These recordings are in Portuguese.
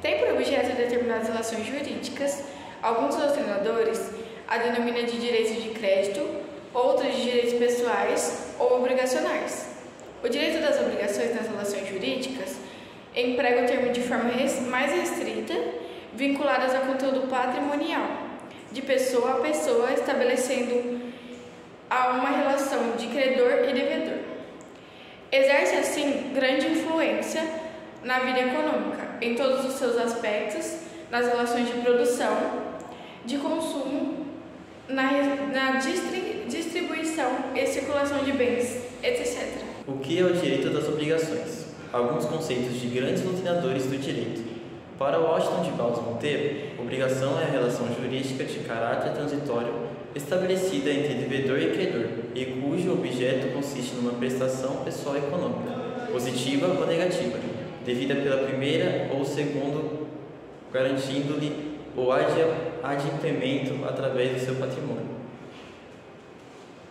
Tem por objeto determinadas relações jurídicas. Alguns doutrinadores a denominam de direito de crédito, outros de direitos pessoais ou obrigacionais. O direito das obrigações nas relações jurídicas emprega o termo de forma mais restrita, vinculadas ao conteúdo patrimonial, de pessoa a pessoa, estabelecendo uma relação de credor e devedor. Exerce, assim, grande influência na vida econômica, em todos os seus aspectos, nas relações de produção, de consumo, na distribuição e circulação de bens, etc. O que é o direito das obrigações? Alguns conceitos de grandes doutrinadores do direito. Para Washington de Barros Monteiro, obrigação é a relação jurídica de caráter transitório estabelecida entre devedor e credor, e cujo objeto consiste numa prestação pessoal econômica, positiva ou negativa, devida pela primeira ou segundo, garantindo-lhe o adiantamento através do seu patrimônio.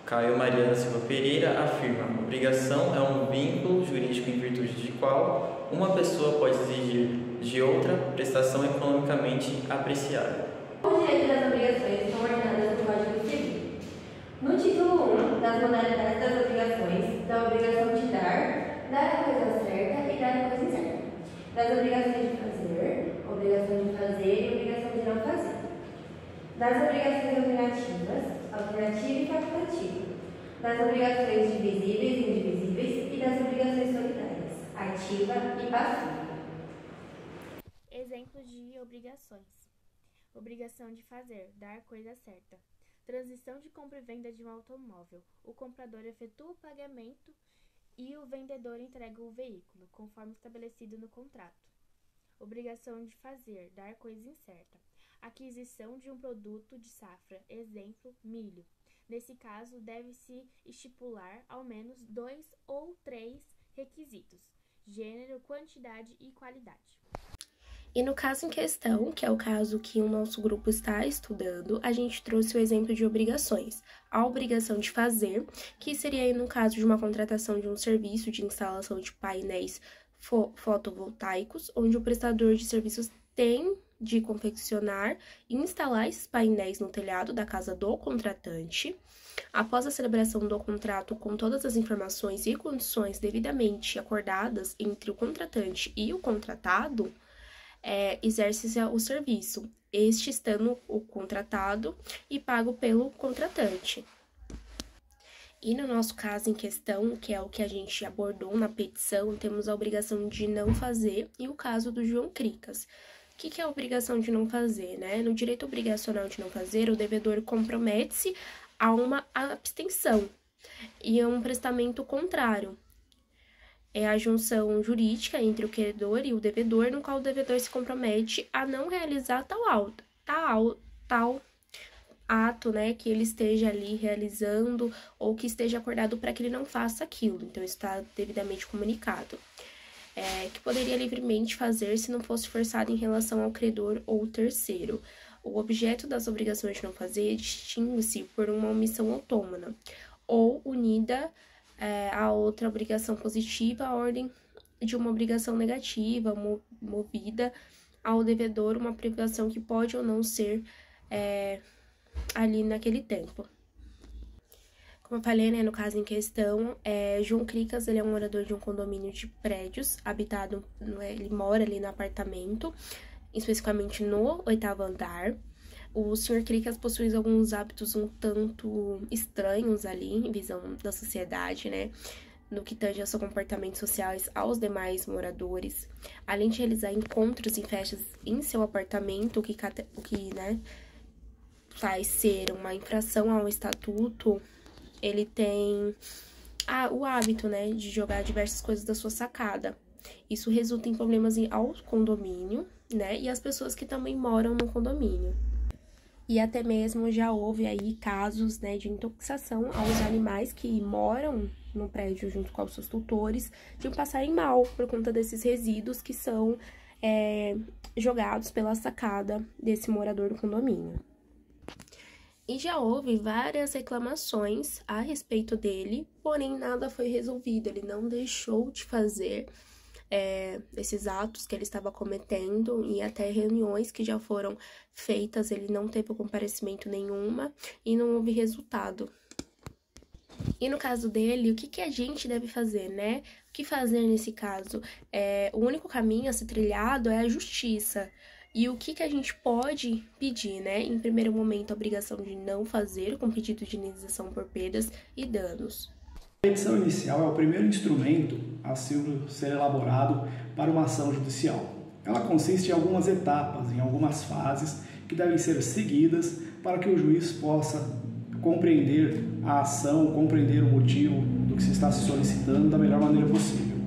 Caio Mariana Silva Pereira afirma: obrigação é um vínculo jurídico em virtude de qual uma pessoa pode exigir de outra prestação economicamente apreciável. Os direitos das obrigações são ordenados no Código Civil. No título 1, das modalidades das obrigações, da obrigação de dar a coisa certa e dar a coisa incerta, das obrigações de fazer, obrigação de fazer e obrigação de não fazer, das obrigações alternativa e facultativa, das obrigações divisíveis e indivisíveis e das obrigações solidárias, ativa e passiva. Exemplos de obrigações: obrigação de fazer, dar coisa certa. Transição de compra e venda de um automóvel. O comprador efetua o pagamento e o vendedor entrega o veículo, conforme estabelecido no contrato. Obrigação de fazer, dar coisa incerta. Aquisição de um produto de safra, exemplo, milho. Nesse caso, deve-se estipular ao menos 2 ou 3 requisitos: gênero, quantidade e qualidade. E no caso em questão, que é o caso que o nosso grupo está estudando, a gente trouxe o exemplo de obrigações. A obrigação de fazer, que seria aí no caso de uma contratação de um serviço de instalação de painéis fotovoltaicos, onde o prestador de serviços tem de confeccionar e instalar esses painéis no telhado da casa do contratante. Após a celebração do contrato com todas as informações e condições devidamente acordadas entre o contratante e o contratado, exerce-se o serviço, este estando o contratado e pago pelo contratante. E no nosso caso em questão, que é o que a gente abordou na petição, temos a obrigação de não fazer e o caso do João Cricas. O que é a obrigação de não fazer, né? No direito obrigacional de não fazer, o devedor compromete-se a uma abstenção e a um prestamento contrário. É a junção jurídica entre o credor e o devedor, no qual o devedor se compromete a não realizar tal ato, né, que ele esteja ali realizando ou que esteja acordado para que ele não faça aquilo. Então, isso está devidamente comunicado. Que poderia livremente fazer se não fosse forçado em relação ao credor ou terceiro. O objeto das obrigações de não fazer distingue-se por uma omissão autônoma ou unida a outra obrigação positiva, a ordem de uma obrigação negativa, movida ao devedor, uma privação que pode ou não ser ali naquele tempo. Como eu falei, né, no caso em questão, João Cricas, ele é um morador de um condomínio de prédios, habitado, ele mora ali no apartamento, especificamente no 8º andar. O Sr. Cricas possui alguns hábitos um tanto estranhos ali, em visão da sociedade, né? No que tange ao seu comportamento social aos demais moradores. Além de realizar encontros e festas em seu apartamento, o que né, faz ser uma infração ao estatuto, ele tem o hábito, né, de jogar diversas coisas da sua sacada. Isso resulta em problemas ao condomínio, né? E as pessoas que também moram no condomínio. E até mesmo já houve aí casos, né, de intoxicação aos animais que moram no prédio junto com os seus tutores, de passarem mal por conta desses resíduos que são jogados pela sacada desse morador do condomínio. E já houve várias reclamações a respeito dele, porém nada foi resolvido, ele não deixou de fazer esses atos que ele estava cometendo, e até reuniões que já foram feitas, ele não teve comparecimento nenhuma e não houve resultado. E no caso dele, o que a gente deve fazer, né? O que fazer nesse caso? O único caminho a ser trilhado é a justiça. E o que a gente pode pedir, né? Em primeiro momento, a obrigação de não fazer, com pedido de indenização por perdas e danos. A petição inicial é o primeiro instrumento a ser elaborado para uma ação judicial. Ela consiste em algumas etapas, em algumas fases, que devem ser seguidas para que o juiz possa compreender a ação, compreender o motivo do que se está se solicitando da melhor maneira possível.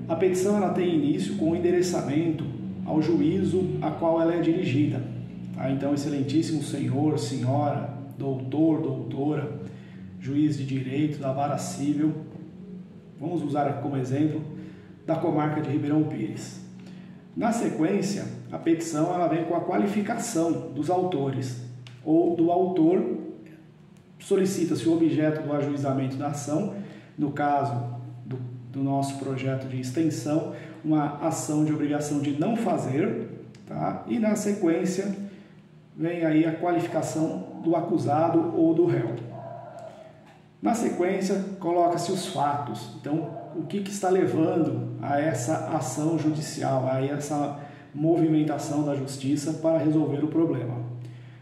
A petição ela tem início com o endereçamento ao juízo a qual ela é dirigida. Tá? Então, excelentíssimo senhor, senhora, doutor, doutora, juiz de direito da vara civil, vamos usar aqui como exemplo, da comarca de Ribeirão Pires. Na sequência, a petição ela vem com a qualificação dos autores, ou do autor. Solicita-se o objeto do ajuizamento da ação, no caso do nosso projeto de extensão, uma ação de obrigação de não fazer, tá? E na sequência vem aí a qualificação do acusado ou do réu. Na sequência, coloca-se os fatos. Então, o que está levando a essa ação judicial, a essa movimentação da justiça para resolver o problema?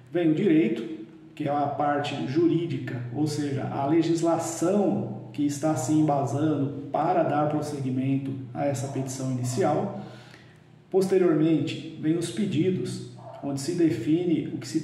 Vem o direito, que é a parte jurídica, ou seja, a legislação que está se embasando para dar prosseguimento a essa petição inicial. Posteriormente, vem os pedidos, onde se define o que se